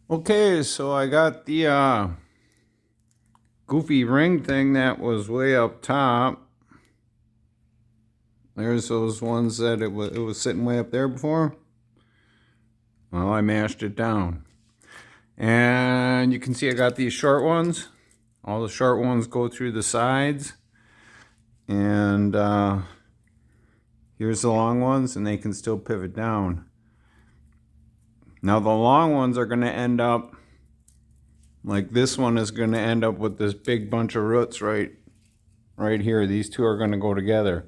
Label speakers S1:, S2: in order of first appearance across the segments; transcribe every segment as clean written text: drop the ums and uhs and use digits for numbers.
S1: Okay, so I got the goofy ring thing that was way up top. There's those ones that it was sitting way up there before. Well, I mashed it down. And you can see I got these short ones. All the short ones go through the sides. And here's the long ones, and they can still pivot down. Now the long ones are going to end up, like this one is going to end up with this big bunch of roots right here. These two are going to go together.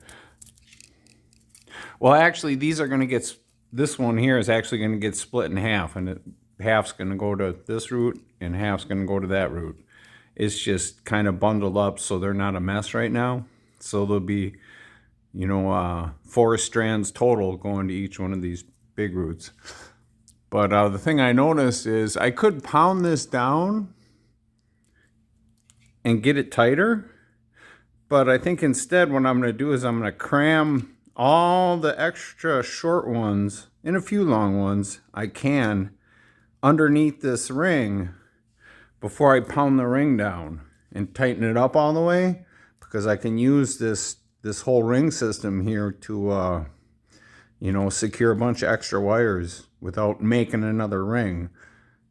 S1: Well, actually, these are going to get, this one here is actually going to get split in half, and half's going to go to this root, and half's going to go to that root. It's just kind of bundled up, so they're not a mess right now. So there'll be, 4 strands total going to each one of these big roots. But the thing I noticed is I could pound this down and get it tighter. But I think instead what I'm going to do is I'm going to cram all the extra short ones and a few long ones I can underneath this ring before I pound the ring down and tighten it up all the way, because I can use this whole ring system here to secure a bunch of extra wires without making another ring.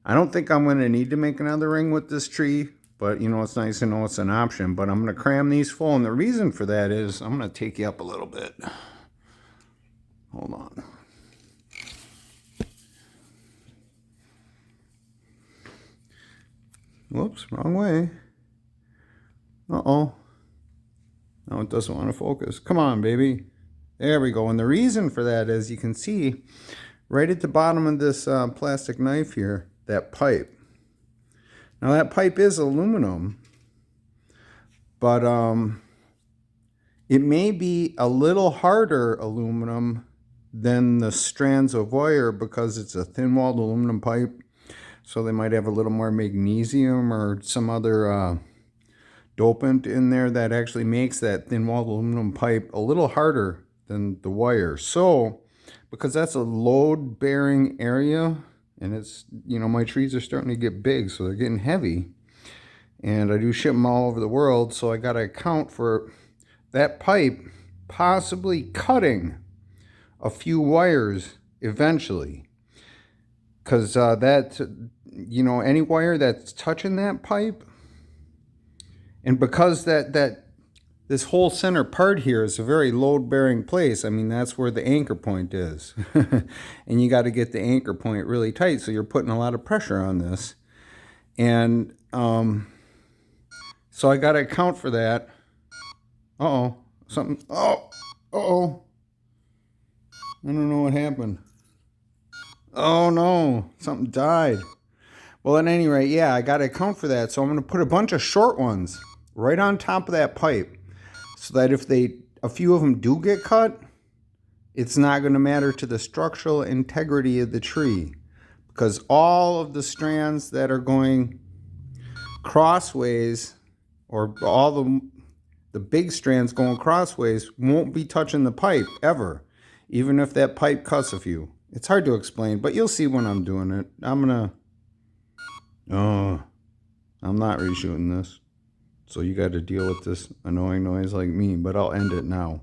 S1: I don't think I'm going to need to make another ring with this tree, but it's nice to know it's an option. But I'm going to cram these full, and the reason for that is I'm going to take you up a little bit. Hold on. Whoops, wrong way. Uh-oh. No, it doesn't want to focus. Come on, baby. There we go. And the reason for that is you can see right at the bottom of this plastic knife here, that pipe. Now that pipe is aluminum, but it may be a little harder aluminum than the strands of wire because it's a thin-walled aluminum pipe. So they might have a little more magnesium or some other dopant in there that actually makes that thin-walled aluminum pipe a little harder than the wire. So because that's a load-bearing area, and it's, my trees are starting to get big, so they're getting heavy. And I do ship them all over the world, so I got to account for that pipe possibly cutting a few wires eventually. Because any wire that's touching that pipe, and because this whole center part here is a very load-bearing place. I mean, that's where the anchor point is. And you got to get the anchor point really tight, so you're putting a lot of pressure on this. And so I got to account for that. Uh-oh. Something. Oh. Uh-oh. I don't know what happened. Oh, no. Something died. Well, at any rate, yeah, I got to account for that. So I'm going to put a bunch of short ones right on top of that pipe, so that if a few of them do get cut, it's not going to matter to the structural integrity of the tree, because all of the strands that are going crossways, or all the big strands going crossways, won't be touching the pipe ever, even if that pipe cuts a few. It's hard to explain, but you'll see when I'm doing it. I'm not reshooting this. So you got to deal with this annoying noise like me, but I'll end it now.